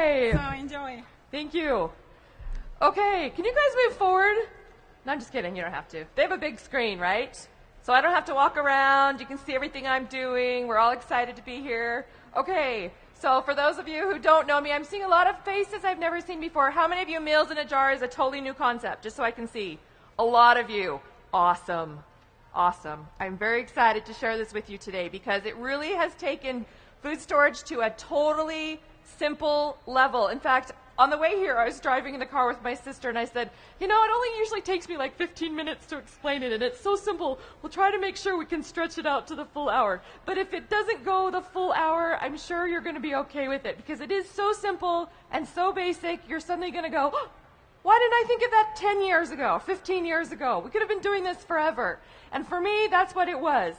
Okay. So enjoy. Thank you. Okay, can you guys move forward? No, I'm just kidding. You don't have to. They have a big screen, right? So I don't have to walk around. You can see everything I'm doing. We're all excited to be here. Okay, so for those of you who don't know me, I'm seeing a lot of faces I've never seen before. How many of you meals in a jar is a totally new concept, just so I can see? A lot of you. Awesome. Awesome. I'm very excited to share this with you today because it really has taken food storage to a totally simple level. In fact, on the way here, I was driving in the car with my sister, and I said, you know, it only usually takes me like 15 minutes to explain it, and it's so simple. We'll try to make sure we can stretch it out to the full hour. But if it doesn't go the full hour, I'm sure you're going to be okay with it, because it is so simple and so basic, you're suddenly going to go, oh, why didn't I think of that 10 years ago, 15 years ago? We could have been doing this forever. And for me, that's what it was.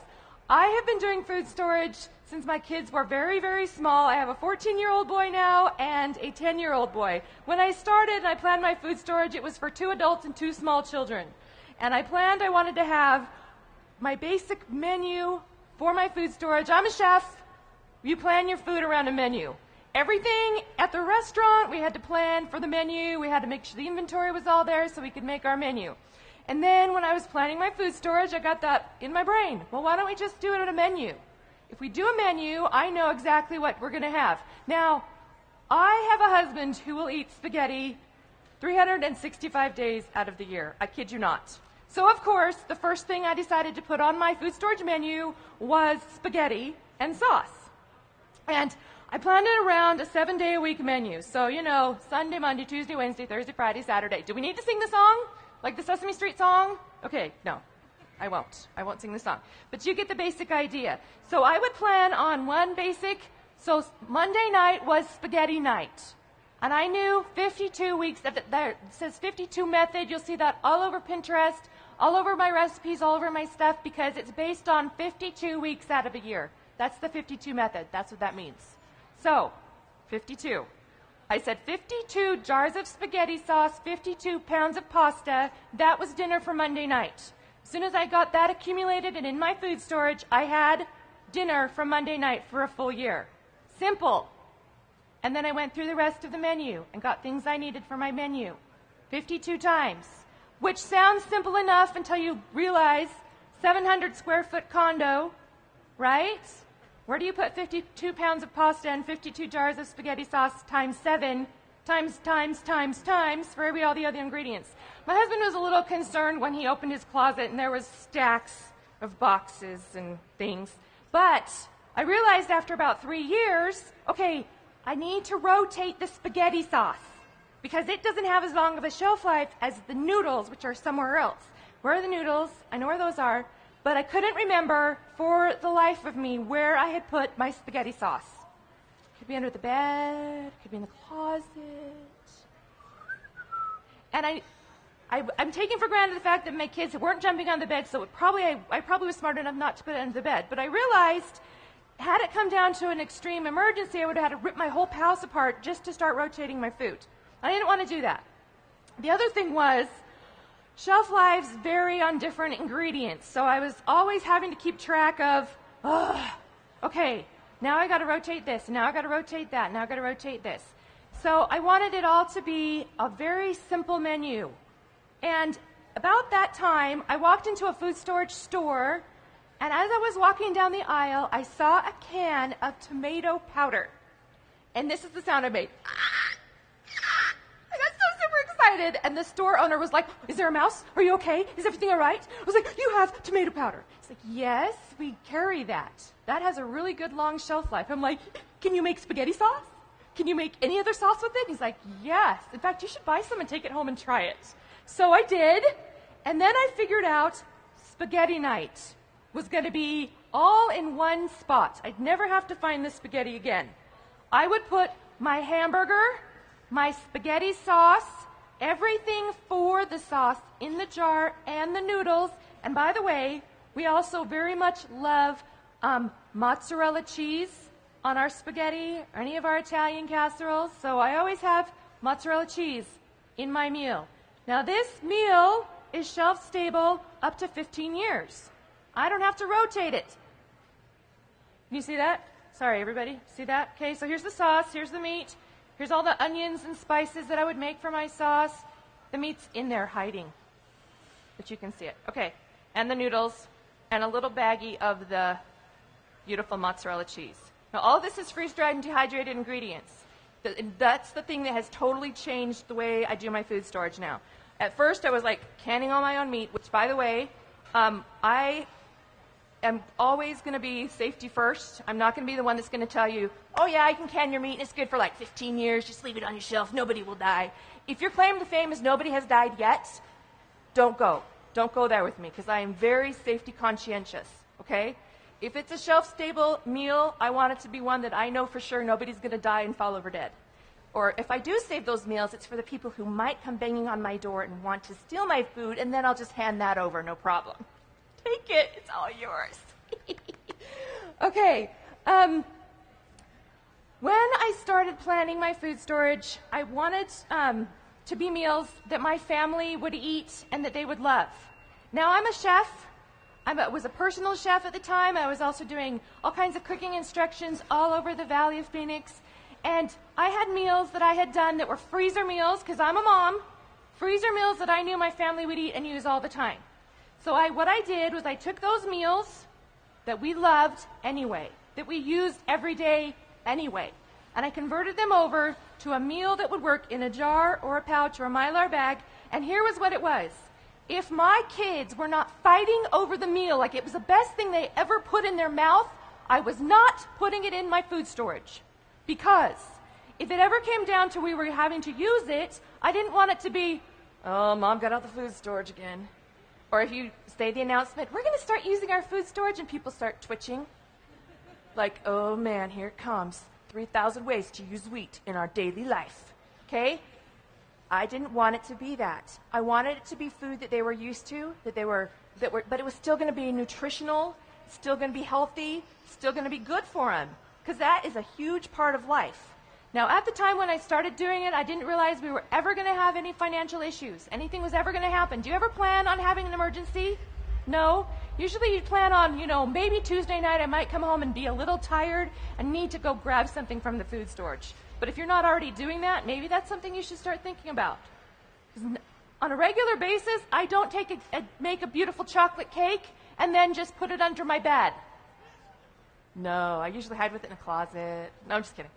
I have been doing food storage since my kids were very, very small. I have a 14-year-old boy now and a 10-year-old boy. When I started and I planned my food storage, it was for 2 adults and 2 small children. And I wanted to have my basic menu for my food storage. I'm a chef. You plan your food around a menu. Everything at the restaurant, we had to plan for the menu. We had to make sure the inventory was all there so we could make our menu. And then when I was planning my food storage, I got that in my brain. Well, why don't we just do it on a menu? If we do a menu, I know exactly what we're going to have. Now, I have a husband who will eat spaghetti 365 days out of the year. I kid you not. So, of course, the first thing I decided to put on my food storage menu was spaghetti and sauce. And I planned it around a 7-day-a-week menu. So, you know, Sunday, Monday, Tuesday, Wednesday, Thursday, Friday, Saturday. Do we need to sing the song? Like the Sesame Street song? Okay, no, I won't. I won't sing the song. But you get the basic idea. So I would plan on one basic, so Monday night was spaghetti night. And I knew 52 weeks, there it says 52 method. You'll see that all over Pinterest, all over my recipes, all over my stuff, because it's based on 52 weeks out of a year. That's the 52 method. That's what that means. So, 52. I said 52 jars of spaghetti sauce, 52 pounds of pasta. That was dinner for Monday night. As soon as I got that accumulated and in my food storage, I had dinner for Monday night for a full year. Simple. And then I went through the rest of the menu and got things I needed for my menu 52 times, which sounds simple enough until you realize 700 square foot condo, right? Where do you put 52 pounds of pasta and 52 jars of spaghetti sauce times 7 times for all the other ingredients? My husband was a little concerned when he opened his closet and there was stacks of boxes and things. But I realized after about 3 years, okay, I need to rotate the spaghetti sauce because it doesn't have as long of a shelf life as the noodles, which are somewhere else. Where are the noodles? I know where those are. But I couldn't remember for the life of me where I had put my spaghetti sauce. Could be under the bed, could be in the closet. And I'm taking for granted the fact that my kids weren't jumping on the bed, so I probably was smart enough not to put it under the bed. But I realized, had it come down to an extreme emergency, I would have had to rip my whole house apart just to start rotating my food. I didn't want to do that. The other thing was, shelf lives vary on different ingredients, so I was always having to keep track of, okay, now I got to rotate this, now I got to rotate that, now I got to rotate this. So I wanted it all to be a very simple menu. And about that time, I walked into a food storage store, and as I was walking down the aisle, I saw a can of tomato powder. And this is the sound I made. And the store owner was like, is there a mouse? Are you okay? Is everything all right? I was like, you have tomato powder. He's like, yes, we carry that. That has a really good long shelf life. I'm like, can you make spaghetti sauce? Can you make any other sauce with it? He's like, yes. In fact, you should buy some and take it home and try it. So I did. And then I figured out spaghetti night was going to be all in one spot. I'd never have to find the spaghetti again. I would put my hamburger, my spaghetti sauce, everything for the sauce in the jar and the noodles. And by the way, we also very much love mozzarella cheese on our spaghetti or any of our Italian casseroles. So I always have mozzarella cheese in my meal. Now this meal is shelf stable up to 15 years. I don't have to rotate it. Can you see that? Sorry, everybody. See that? Okay, so here's the sauce, here's the meat, Here's all the onions and spices that I would make for my sauce. The meat's in there hiding, but you can see it. Okay, and the noodles, and a little baggie of the beautiful mozzarella cheese. Now, all of this is freeze-dried and dehydrated ingredients. That's the thing that has totally changed the way I do my food storage now. At first, I was like canning all my own meat, which, by the way, I am always going to be safety first. I'm not going to be the one that's going to tell you, oh, yeah, I can can your meat, and it's good for like 15 years. Just leave it on your shelf. Nobody will die. If your claim to fame is nobody has died yet, don't go. Don't go there with me, because I am very safety conscientious, okay? If it's a shelf-stable meal, I want it to be one that I know for sure nobody's going to die and fall over dead. Or if I do save those meals, it's for the people who might come banging on my door and want to steal my food, and then I'll just hand that over, no problem. Take it. It's all yours. Okay. When I started planning my food storage, I wanted to be meals that my family would eat and that they would love. Now, I'm a chef. I was a personal chef at the time. I was also doing all kinds of cooking instructions all over the Valley of Phoenix. And I had meals that I had done that were freezer meals, because I'm a mom, freezer meals that I knew my family would eat and use all the time. So what I did was I took those meals that we loved anyway, that we used every day anyway, and I converted them over to a meal that would work in a jar or a pouch or a mylar bag. And here was what it was. If my kids were not fighting over the meal like it was the best thing they ever put in their mouth, I was not putting it in my food storage. Because if it ever came down to we were having to use it, I didn't want it to be, oh, Mom got out the food storage again. Or if you say the announcement, we're going to start using our food storage, and people start twitching. Like, oh man, here it comes. 3,000 ways to use wheat in our daily life. Okay? I didn't want it to be that. I wanted it to be food that they were used to, but it was still going to be nutritional, still going to be healthy, still going to be good for them, because that is a huge part of life. Now, at the time when I started doing it, I didn't realize we were ever going to have any financial issues. Anything was ever going to happen. Do you ever plan on having an emergency? No. Usually you plan on, maybe Tuesday night I might come home and be a little tired and need to go grab something from the food storage. But if you're not already doing that, maybe that's something you should start thinking about. On a regular basis, I don't make a beautiful chocolate cake and then just put it under my bed. No, I usually hide with it in a closet. No, I'm just kidding.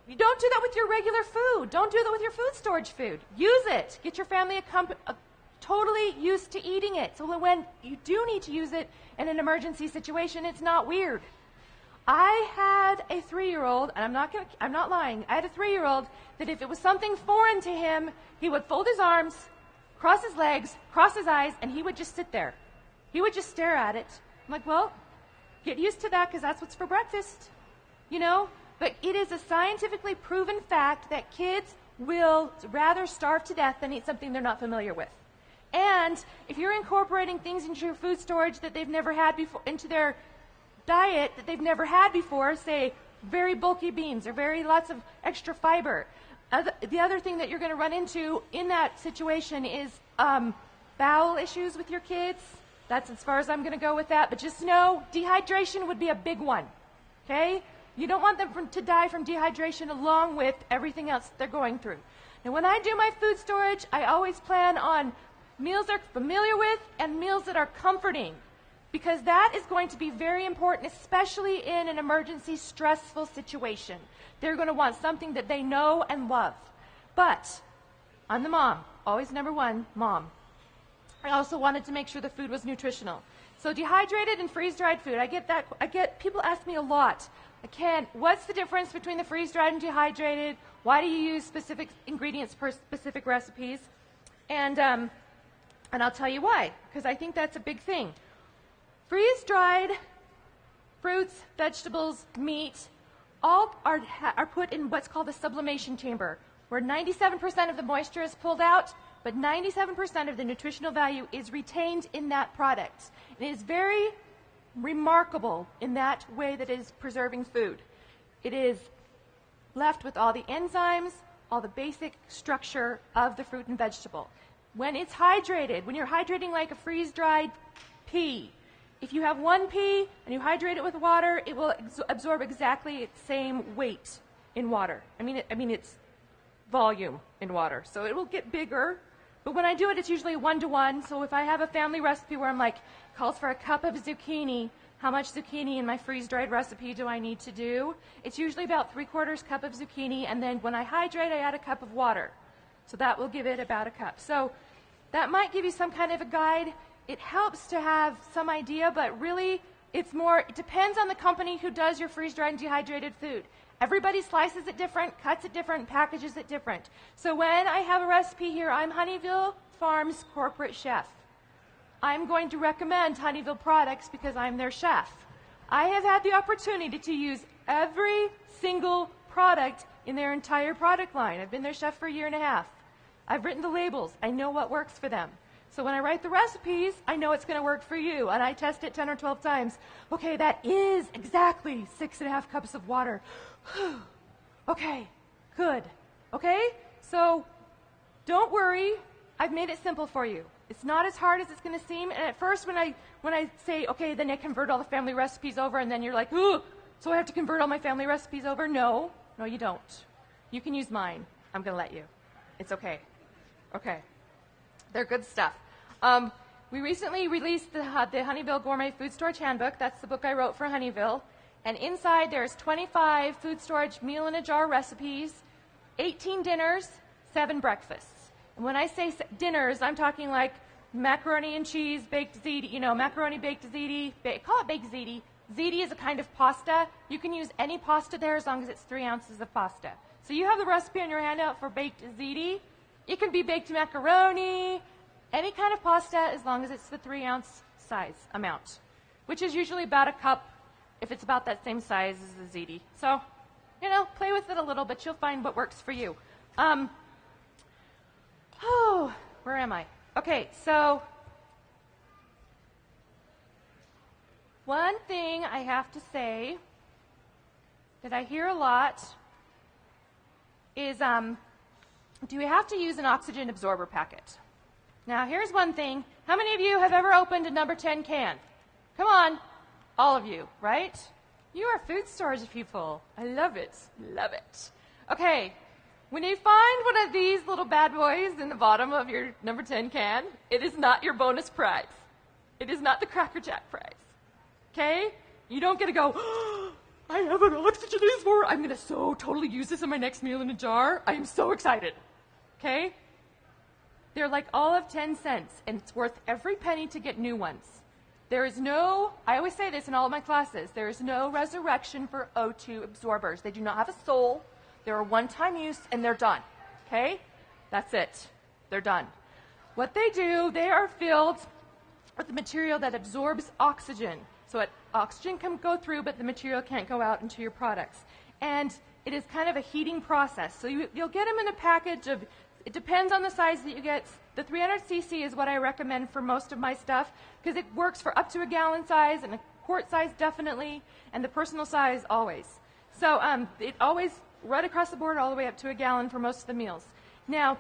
You don't do that with your regular food. Don't do that with your food storage food. Use it. Get your family totally used to eating it, so that when you do need to use it in an emergency situation, it's not weird. I had a 3-year-old, and I'm not lying. I had a 3-year-old that if it was something foreign to him, he would fold his arms, cross his legs, cross his eyes, and he would just sit there. He would just stare at it. I'm like, well, get used to that, because that's what's for breakfast, But it is a scientifically proven fact that kids will rather starve to death than eat something they're not familiar with. And if you're incorporating things into your food storage that they've never had before, into their diet that they've never had before, say very bulky beans or lots of extra fiber, the other thing that you're going to run into in that situation is bowel issues with your kids. That's as far as I'm going to go with that. But just know dehydration would be a big one. Okay? You don't want them to die from dehydration along with everything else they're going through. Now, when I do my food storage, I always plan on meals they're familiar with and meals that are comforting, because that is going to be very important, especially in an emergency, stressful situation. They're going to want something that they know and love. But I'm the mom, always number one, mom. I also wanted to make sure the food was nutritional. So dehydrated and freeze-dried food, people ask me a lot. What's the difference between the freeze-dried and dehydrated? Why do you use specific ingredients per specific recipes? And I'll tell you why, because I think that's a big thing. Freeze-dried fruits, vegetables, meat, all are put in what's called a sublimation chamber, where 97% of the moisture is pulled out, but 97% of the nutritional value is retained in that product. It is very remarkable in that way that it is preserving food. It is left with all the enzymes, all the basic structure of the fruit and vegetable. When it's hydrated, when you're hydrating like a freeze-dried pea, if you have one pea and you hydrate it with water, it will absorb exactly its same weight. in water. I mean it's volume in water. So it will get bigger. But when I do it, it's usually 1-to-1. So if I have a family recipe where I'm like, calls for a cup of zucchini, how much zucchini in my freeze-dried recipe do I need to do? It's usually about 3/4 cup of zucchini, and then when I hydrate, I add a cup of water. So that will give it about a cup. So that might give you some kind of a guide. It helps to have some idea, but really it depends on the company who does your freeze-dried and dehydrated food. Everybody slices it different, cuts it different, packages it different. So when I have a recipe here, I'm Honeyville Farms corporate chef. I'm going to recommend Honeyville products because I'm their chef. I have had the opportunity to use every single product in their entire product line. I've been their chef for a year and a half. I've written the labels. I know what works for them. So when I write the recipes, I know it's going to work for you, and I test it 10 or 12 times. Okay, that is exactly 6.5 cups of water. Okay, good. Okay, so don't worry. I've made it simple for you. It's not as hard as it's going to seem. And at first, when I say, okay, then I convert all the family recipes over, and then you're like, ooh, so I have to convert all my family recipes over? No, you don't. You can use mine. I'm going to let you. It's okay. Okay. They're good stuff. We recently released the Honeyville Gourmet Food Storage Handbook. That's the book I wrote for Honeyville. And inside there's 25 food storage meal in a jar recipes, 18 dinners, 7 breakfasts. And when I say dinners, I'm talking like macaroni and cheese, baked ziti, macaroni baked ziti. Call it baked ziti. Ziti is a kind of pasta. You can use any pasta there as long as it's 3 ounces of pasta. So you have the recipe on your handout for baked ziti. It can be baked macaroni, any kind of pasta as long as it's the 3-ounce size amount, which is usually about a cup if it's about that same size as the ziti. So, play with it a little bit. You'll find what works for you. Where am I? Okay, so one thing I have to say that I hear a lot is, do we have to use an oxygen absorber packet? Now, here's one thing. How many of you have ever opened a number 10 can? Come on. All of you, right? You are food storage people. I love it. Love it. Okay. When you find one of these little bad boys in the bottom of your number 10 can, it is not your bonus prize. It is not the Cracker Jack prize. Okay? You don't get to go, oh, I have an oxygen absorber. I'm going to so totally use this in my next meal in a jar. I am so excited. Okay? They're like all of 10 cents, and it's worth every penny to get new ones. There is no, I always say this in all of my classes, there is no resurrection for O2 absorbers. They do not have a soul. They're a one-time use, and they're done. Okay? That's it. They're done. What they do, they are filled with the material that absorbs oxygen. So oxygen can go through, but the material can't go out into your products. And it is kind of a heating process. So you'll get them in a package of, it depends on the size that you get. The 300 cc is what I recommend for most of my stuff because it works for up to a gallon size and a quart size definitely, and the personal size always. So it always, right across the board, all the way up to a gallon for most of the meals. Now,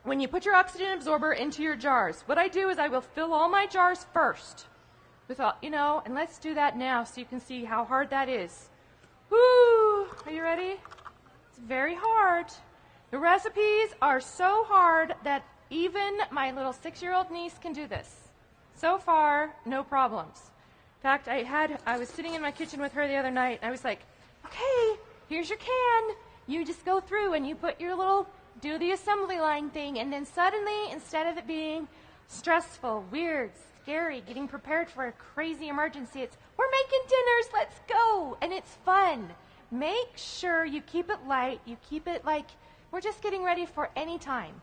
when you put your oxygen absorber into your jars, what I do is I will fill all my jars first. With all, and let's do that now so you can see how hard that is. Woo! Are you ready? It's very hard. The recipes are so hard that even my little 6-year-old niece can do this. So far, no problems. In fact, I was sitting in my kitchen with her the other night, and I was like, okay, here's your can. You just go through and you put your little, do the assembly line thing, and then suddenly, instead of it being stressful, weird, scary, getting prepared for a crazy emergency, it's, we're making dinners, let's go, and it's fun. Make sure you keep it light, you keep it like, we're just getting ready for any time.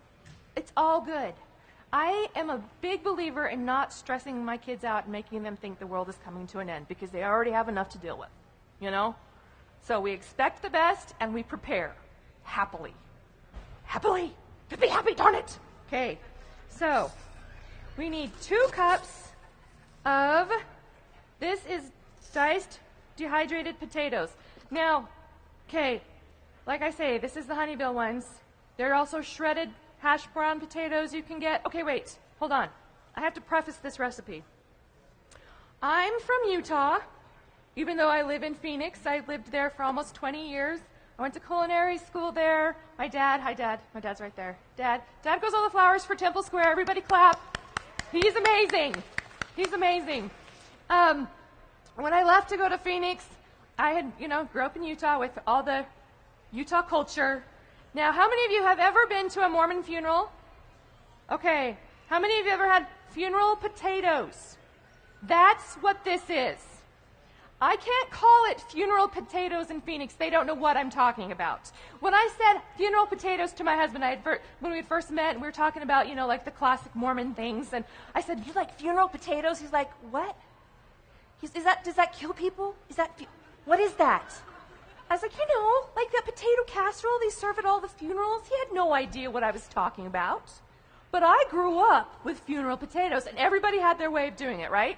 It's all good. I am a big believer in not stressing my kids out and making them think the world is coming to an end because they already have enough to deal with, So we expect the best and we prepare happily. Happily! To be happy, darn it! Okay, so we need 2 cups of, this is diced dehydrated potatoes. Now, okay, like I say, this is the Honeyville ones. There are also shredded hash brown potatoes you can get. Okay, wait, hold on. I have to preface this recipe. I'm from Utah. Even though I live in Phoenix, I lived there for almost 20 years. I went to culinary school there. My dad, hi Dad, my dad's right there. Dad goes all the flowers for Temple Square. Everybody clap. He's amazing. He's amazing. When I left to go to Phoenix, I had, grew up in Utah with all the Utah culture. Now, how many of you have ever been to a Mormon funeral? Okay. How many of you ever had funeral potatoes? That's what this is. I can't call it funeral potatoes in Phoenix. They don't know what I'm talking about. When I said funeral potatoes to my husband, when we first met, and we were talking about, like the classic Mormon things, and I said, "You like funeral potatoes?" He's like, "What? Does that kill people? What is that?" I was like, like that potato casserole they serve at all the funerals. He had no idea what I was talking about. But I grew up with funeral potatoes, and everybody had their way of doing it, right?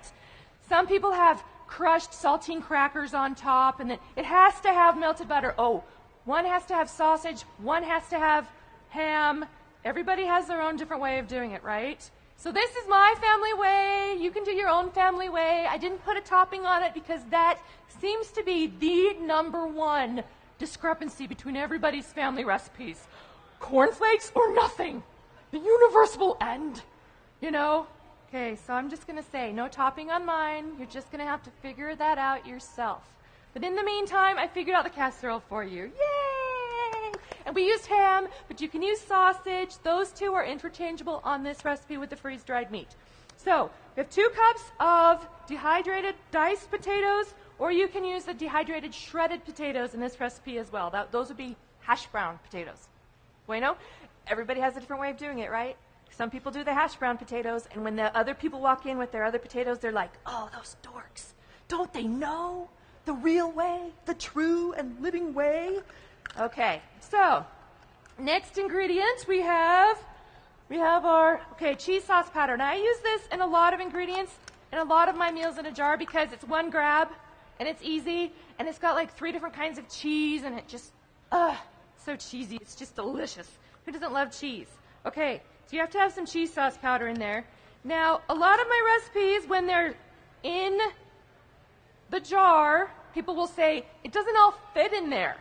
Some people have crushed saltine crackers on top, and then it has to have melted butter. Oh, one has to have sausage, one has to have ham. Everybody has their own different way of doing it, right? So this is my family way. You can do your own family way. I didn't put a topping on it because that seems to be the number one discrepancy between everybody's family recipes. Cornflakes or nothing. The universal end, Okay, so I'm just going to say, no topping on mine. You're just going to have to figure that out yourself. But in the meantime, I figured out the casserole for you. Yay! And we used ham, but you can use sausage. Those two are interchangeable on this recipe with the freeze-dried meat. So we have 2 cups of dehydrated diced potatoes, or you can use the dehydrated shredded potatoes in this recipe as well. Those would be hash brown potatoes. Bueno? Everybody has a different way of doing it, right? Some people do the hash brown potatoes, and when the other people walk in with their other potatoes, they're like, "Oh, those dorks. Don't they know the real way, the true and living way?" Okay, so next ingredient we have our, cheese sauce powder. Now I use this in a lot of ingredients, in a lot of my meals in a jar because it's one grab, and it's easy, and it's got like 3 different kinds of cheese, and it just, so cheesy. It's just delicious. Who doesn't love cheese? Okay, so you have to have some cheese sauce powder in there. Now, a lot of my recipes, when they're in the jar, people will say, it doesn't all fit in there.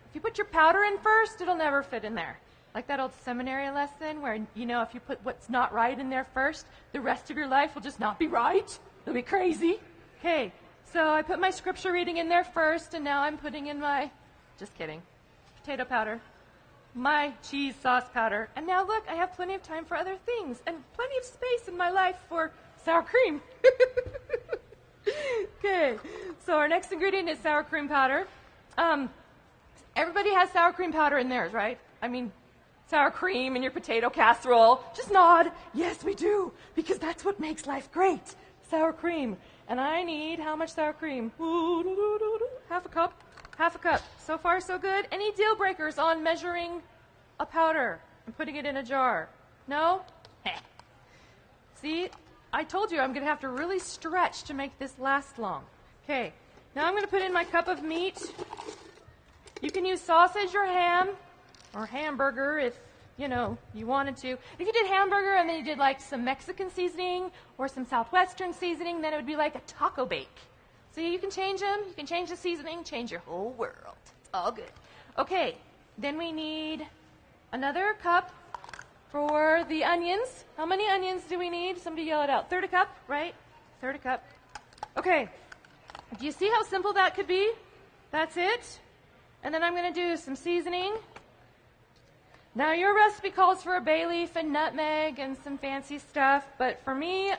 If you put your powder in first, it'll never fit in there. Like that old seminary lesson where, if you put what's not right in there first, the rest of your life will just not be right. It'll be crazy. Okay, so I put my scripture reading in there first, and now I'm putting in just kidding, potato powder. My cheese sauce powder. And now look, I have plenty of time for other things and plenty of space in my life for sour cream. Okay, so our next ingredient is sour cream powder. Everybody has sour cream powder in theirs, right? I mean, sour cream in your potato casserole. Just nod. Yes, we do, because that's what makes life great. Sour cream. And I need how much sour cream? Half a cup. Half a cup. So far, so good. Any deal breakers on measuring a powder and putting it in a jar? No? See, I told you I'm going to have to really stretch to make this last long. Okay, now I'm going to put in my cup of meat. You can use sausage or ham or hamburger if, you wanted to. If you did hamburger and then you did like some Mexican seasoning or some Southwestern seasoning, then it would be like a taco bake. So you can change them. You can change the seasoning, change your whole world. It's all good. Okay, then we need another cup for the onions. How many onions do we need? Somebody yell it out. 1/3 cup, right? 1/3 cup. Okay, do you see how simple that could be? That's it. And then I'm going to do some seasoning. Now your recipe calls for a bay leaf and nutmeg and some fancy stuff, but for me,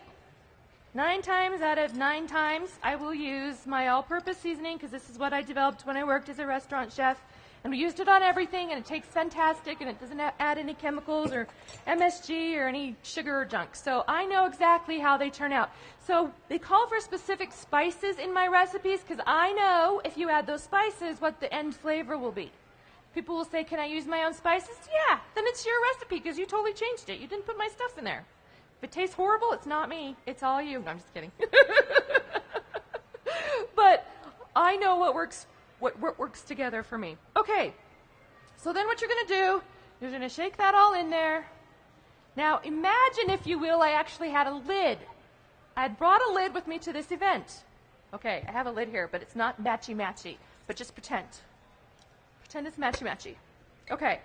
9 times out of 9 times, I will use my all-purpose seasoning because this is what I developed when I worked as a restaurant chef. And we used it on everything, and it tastes fantastic, and it doesn't add any chemicals or MSG or any sugar or junk. So I know exactly how they turn out. So they call for specific spices in my recipes because I know if you add those spices what the end flavor will be. People will say, "Can I use my own spices?" Yeah, then it's your recipe because you totally changed it. You didn't put my stuff in there. If it tastes horrible, it's not me. It's all you. No, I'm just kidding. But I know what works together for me. Okay, so then what you're going to do, you're going to shake that all in there. Now imagine, if you will, I actually had a lid. I had brought a lid with me to this event. Okay, I have a lid here, but it's not matchy-matchy, but just pretend. Pretend it's matchy-matchy. Okay.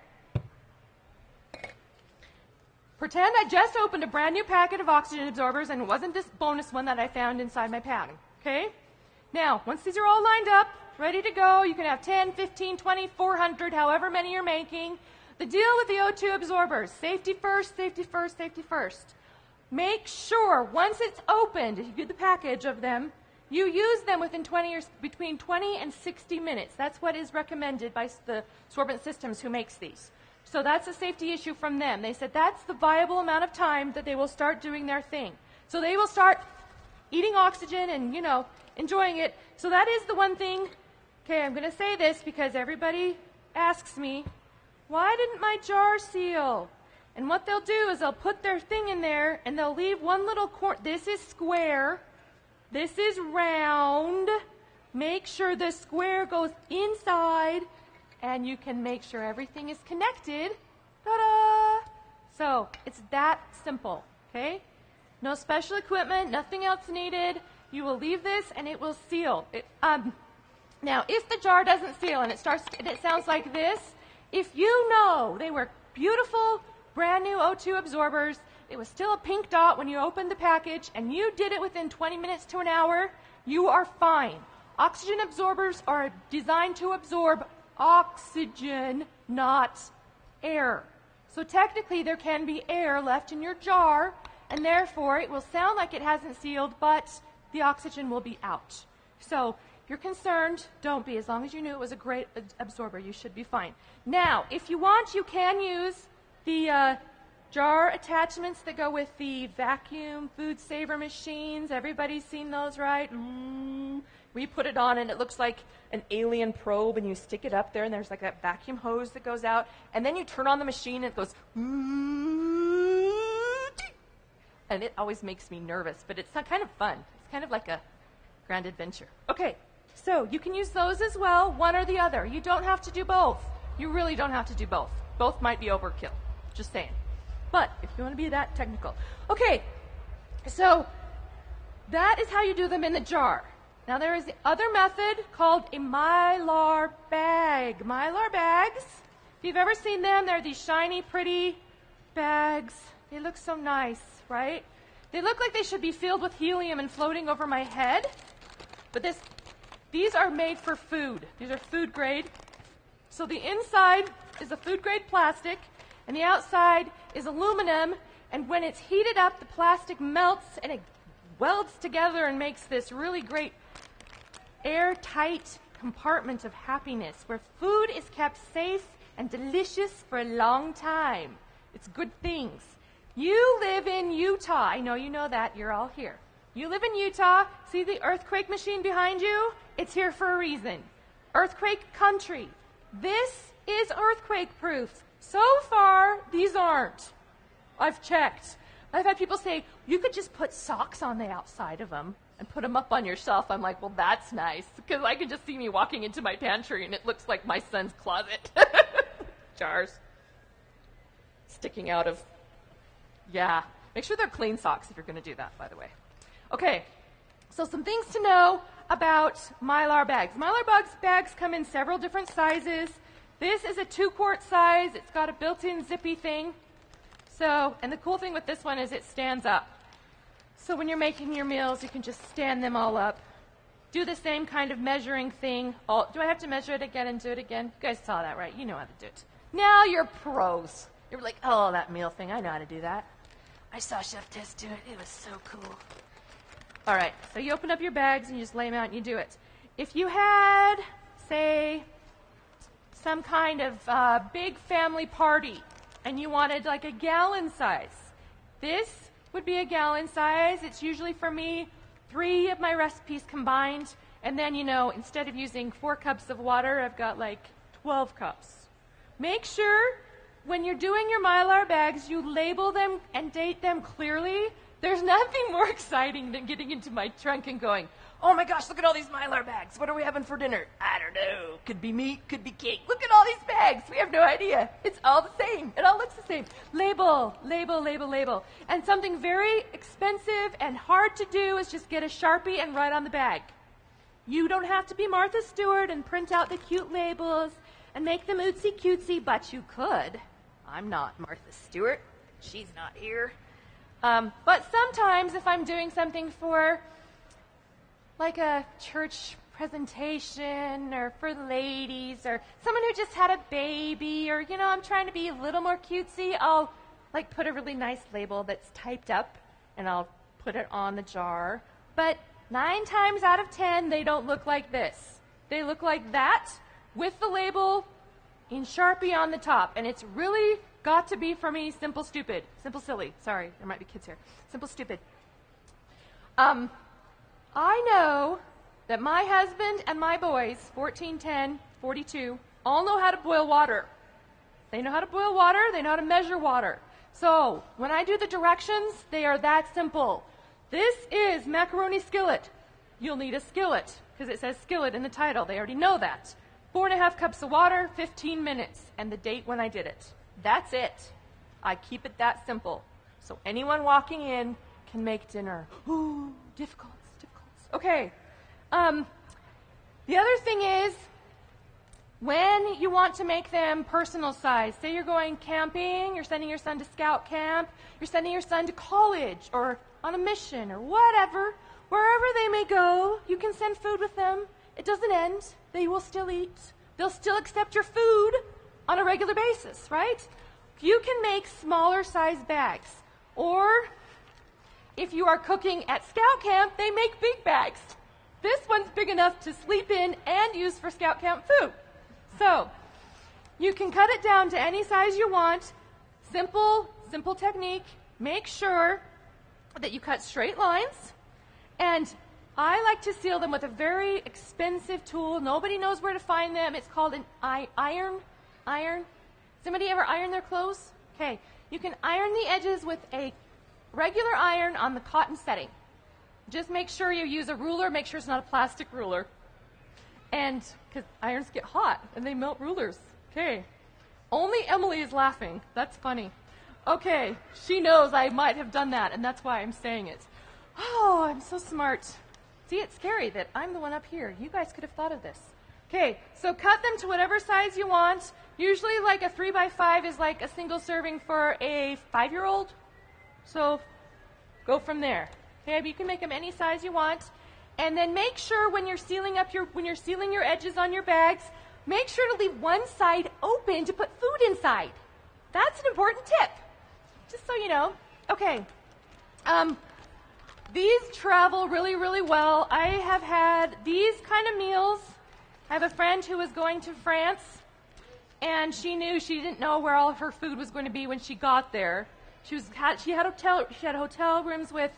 Pretend I just opened a brand new packet of oxygen absorbers and it wasn't this bonus one that I found inside my pan. Okay? Now, once these are all lined up, ready to go, you can have 10, 15, 20, 400, however many you're making. The deal with the O2 absorbers, safety first, safety first, safety first. Make sure once it's opened, if you get the package of them, you use them within between 20 and 60 minutes. That's what is recommended by the sorbent systems who makes these. So that's a safety issue from them. They said that's the viable amount of time that they will start doing their thing. So they will start eating oxygen and, enjoying it. So that is the one thing. Okay, I'm going to say this because everybody asks me, why didn't my jar seal? And what they'll do is they'll put their thing in there and they'll leave one little corner. This is square. This is round. Make sure the square goes inside and you can make sure everything is connected. Ta-da! So it's that simple, okay? No special equipment, nothing else needed. You will leave this and it will seal. Now, if the jar doesn't seal and it sounds like this, if you know they were beautiful, brand new O2 absorbers, it was still a pink dot when you opened the package, and you did it within 20 minutes to an hour, you are fine. Oxygen absorbers are designed to absorb oxygen, not air. So technically there can be air left in your jar, and therefore it will sound like it hasn't sealed, but the oxygen will be out. So if you're concerned, don't be. As long as you knew it was a great absorber, you should be fine. Now, if you want, you can use the jar attachments that go with the vacuum food saver machines. Everybody's seen those, right? We put it on and it looks like an alien probe, and you stick it up there and there's like that vacuum hose that goes out, and then you turn on the machine and it goes, and it always makes me nervous, but it's kind of fun. It's kind of like a grand adventure. Okay, so you can use those as well, one or the other. You don't have to do both. You really don't have to do both. Both might be overkill, just saying. But if you want to be that technical. Okay, so that is how you do them in the jar. Now there is the other method called a mylar bag. Mylar bags, if you've ever seen them, they're these shiny, pretty bags. They look so nice, right? They look like they should be filled with helium and floating over my head. But these are made for food. These are food grade. So the inside is a food grade plastic, and the outside is aluminum, and when it's heated up, the plastic melts and it welds together and makes this really great airtight compartment of happiness where food is kept safe and delicious for a long time. It's good things. You live in Utah. I know you know that. You're all here. You live in Utah. See the earthquake machine behind you? It's here for a reason. Earthquake country. This is earthquake proof. So far, these aren't. I've checked. I've had people say, you could just put socks on the outside of them and put them up on your shelf. I'm like, well, that's nice, because I can just see me walking into my pantry and it looks like my son's closet. Jars sticking out of, yeah. Make sure they're clean socks if you're going to do that, by the way. Okay, so some things to know about mylar bags. Mylar bags come in several different sizes. This is a 2-quart size. It's got a built-in zippy thing. So, and the cool thing with this one is it stands up. So when you're making your meals, you can just stand them all up. Do the same kind of measuring thing. Do I have to measure it again and do it again? You guys saw that, right? You know how to do it. Now you're pros. You're like, oh, that meal thing, I know how to do that. I saw Chef Tess do it. It was so cool. All right, so you open up your bags and you just lay them out and you do it. If you had, say, some kind of big family party and you wanted like a gallon size, this would be a gallon size. It's usually for me 3 of my recipes combined, and then, instead of using 4 cups of water, I've got like 12 cups. Make sure when you're doing your mylar bags, you label them and date them clearly. There's nothing more exciting than getting into my trunk and going, oh my gosh, look at all these mylar bags. What are we having for dinner? I don't know. Could be meat, could be cake. Look at all these bags. We have no idea. It's all the same. It all looks the same. Label, label, label, label. And something very expensive and hard to do is just get a Sharpie and write on the bag. You don't have to be Martha Stewart and print out the cute labels and make them ootsy cutesy, but you could. I'm not Martha Stewart. She's not here. But sometimes if I'm doing something for like a church presentation or for ladies or someone who just had a baby or, I'm trying to be a little more cutesy, I'll like put a really nice label that's typed up and I'll put it on the jar. But 9 times out of 10, they don't look like this. They look like that with the label in Sharpie on the top. And it's really got to be, for me, simple, stupid. Simple, silly. Sorry, there might be kids here. Simple, stupid. I know that my husband and my boys, 14, 10, 42, all know how to boil water. They know how to boil water. They know how to measure water. So when I do the directions, they are that simple. This is macaroni skillet. You'll need a skillet because it says skillet in the title. They already know that. 4.5 cups of water, 15 minutes, and the date when I did it. That's it. I keep it that simple. So anyone walking in can make dinner. Ooh, difficult. Okay. The other thing is, when you want to make them personal size, say you're going camping, you're sending your son to scout camp, you're sending your son to college or on a mission or whatever, wherever they may go, you can send food with them. It doesn't end. They will still eat. They'll still accept your food on a regular basis, right? You can make smaller size bags. Or if you are cooking at scout camp, they make big bags. This one's big enough to sleep in and use for scout camp food. So you can cut it down to any size you want. Simple technique. Make sure that you cut straight lines. And I like to seal them with a very expensive tool. Nobody knows where to find them. It's called an iron. Somebody ever iron their clothes? Okay. You can iron the edges with a regular iron on the cotton setting. Just make sure you use a ruler. Make sure it's not a plastic ruler. And because irons get hot and they melt rulers. Okay. Only Emily is laughing. That's funny. Okay. She knows I might have done that, and that's why I'm saying it. Oh, I'm so smart. See, it's scary that I'm the one up here. You guys could have thought of this. Okay, so cut them to whatever size you want. Usually like a 3x5 is like a single serving for a 5-year-old. So go from there. Okay, but you can make them any size you want. And then make sure when you're sealing your edges on your bags, make sure to leave one side open to put food inside. That's an important tip. Just so you know. Okay. These travel really, really well. I have had these kind of meals. I have a friend who was going to France, and she didn't know where all of her food was going to be when she got there. She had hotel rooms with,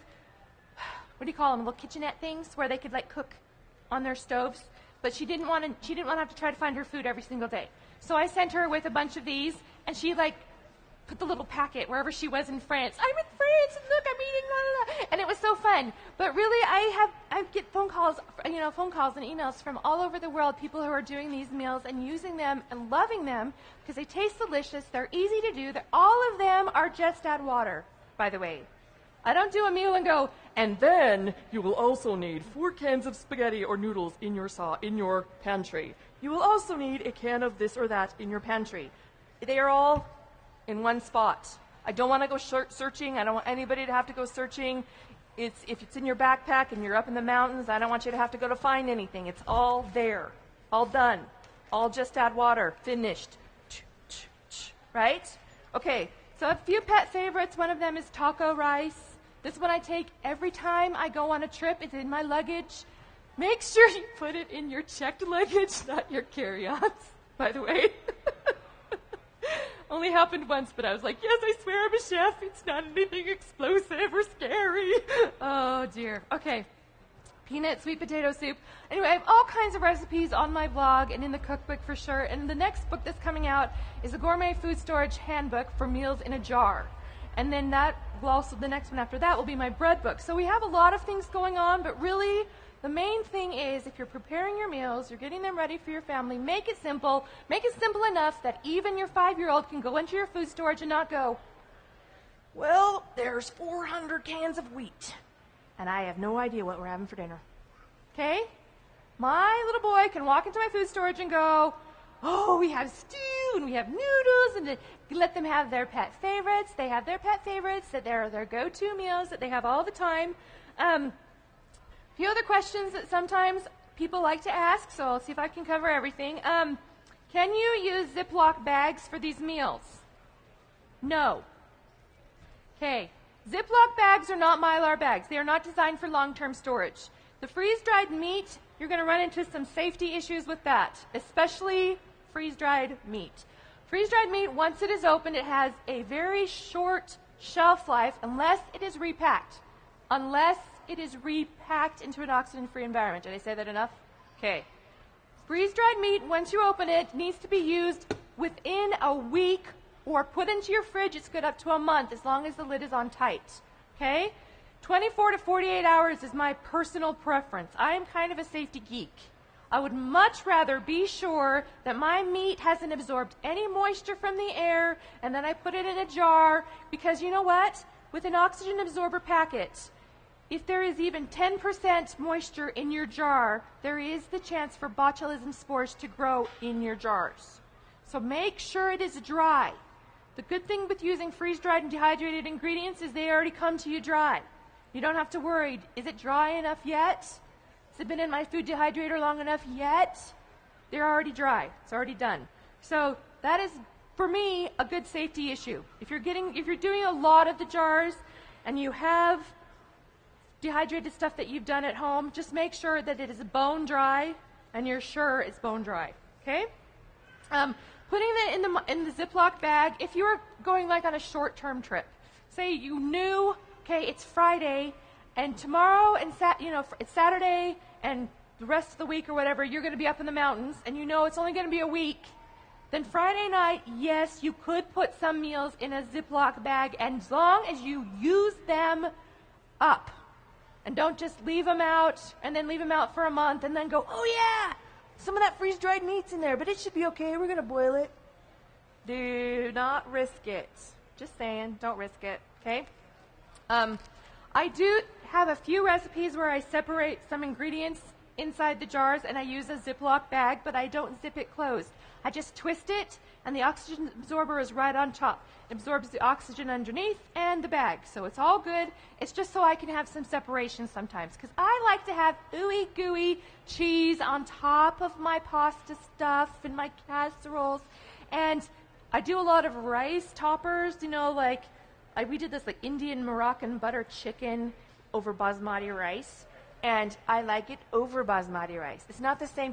what do you call them, little kitchenette things where they could like cook on their stoves. But she didn't want to have to try to find her food every single day. So I sent her with a bunch of these, and she like put the little packet wherever she was in France. I'm in France, and look, I'm eating, blah, blah, blah. And it was so fun. But really, I get phone calls and emails from all over the world, people who are doing these meals and using them and loving them because they taste delicious. They're easy to do. All of them are just add water, by the way. I don't do a meal and go, and then you will also need 4 cans of spaghetti or noodles in your pantry. You will also need a can of this or that in your pantry. They are all in one spot. I don't want to go searching. I don't want anybody to have to go searching. If it's in your backpack and you're up in the mountains, I don't want you to have to go to find anything. It's all there. All done. All just add water. Finished. Right? Okay, so a few pet favorites. One of them is taco rice. This one I take every time I go on a trip. It's in my luggage. Make sure you put it in your checked luggage, not your carry-ons, by the way. Only happened once, but I was like, yes, I swear I'm a chef. It's not anything explosive or scary. Oh, dear. Okay. Peanut sweet potato soup. Anyway, I have all kinds of recipes on my blog and in the cookbook for sure. And the next book that's coming out is a gourmet food storage handbook for meals in a jar. And then the next one after that will be my bread book. So we have a lot of things going on, but really the main thing is if you're preparing your meals, you're getting them ready for your family, make it simple. Make it simple enough that even your 5-year-old can go into your food storage and not go, well, there's 400 cans of wheat, and I have no idea what we're having for dinner. Okay? My little boy can walk into my food storage and go, oh, we have stew and we have noodles, and let them have their pet favorites. They have their pet favorites that they're their go-to meals that they have all the time. A few other questions that sometimes people like to ask, so I'll see if I can cover everything. Can you use Ziploc bags for these meals? No. Okay. Ziploc bags are not mylar bags. They are not designed for long-term storage. The freeze-dried meat, you're going to run into some safety issues with that, especially freeze-dried meat. Freeze-dried meat, once it is opened, it has a very short shelf life unless it is repacked. Unless it is repacked into an oxygen-free environment. Did I say that enough? Okay. Freeze-dried meat, once you open it, needs to be used within a week or put into your fridge. It's good up to a month as long as the lid is on tight. Okay? 24 to 48 hours is my personal preference. I am kind of a safety geek. I would much rather be sure that my meat hasn't absorbed any moisture from the air and then I put it in a jar, because you know what? With an oxygen absorber packet, if there is even 10% moisture in your jar, there is the chance for botulism spores to grow in your jars. So make sure it is dry. The good thing with using freeze-dried and dehydrated ingredients is they already come to you dry. You don't have to worry, is it dry enough yet? Has it been in my food dehydrator long enough yet? They're already dry. It's already done. So that is, for me, a good safety issue. If you're doing a lot of the jars and you have dehydrated stuff that you've done at home, just make sure that it is bone dry and you're sure it's bone dry. Okay? Putting that in the Ziploc bag, if you were going like on a short-term trip, say you knew, okay, it's Friday, and tomorrow and it's Saturday, and the rest of the week or whatever, you're going to be up in the mountains, and you know it's only going to be a week, then Friday night, yes, you could put some meals in a Ziploc bag, and as long as you use them up, and don't just leave them out, and then leave them out for a month, and then go, oh yeah, some of that freeze-dried meat's in there, but it should be okay. We're going to boil it. Do not risk it. Just saying, don't risk it, okay? I do have a few recipes where I separate some ingredients inside the jars and I use a Ziploc bag, but I don't zip it closed. I just twist it, and the oxygen absorber is right on top. It absorbs the oxygen underneath and the bag, so it's all good. It's just so I can have some separation sometimes, because I like to have ooey gooey cheese on top of my pasta stuff and my casseroles. And I do a lot of rice toppers, we did this like Indian Moroccan butter chicken over basmati rice. And I like it over basmati rice. It's not the same